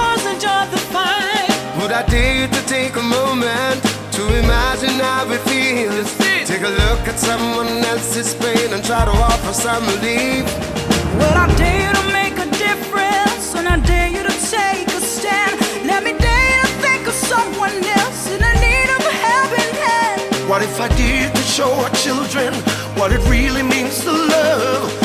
cause and join the fight. Would I dare to take a moment to imagine how it feels? Take a look at someone else's pain and try to offer some relief. Would I dare to make a difference? And I dare you to take a stand. Let me dare you to think of someone else in the need of a helping hand. What if I did to show our children what it really means to love?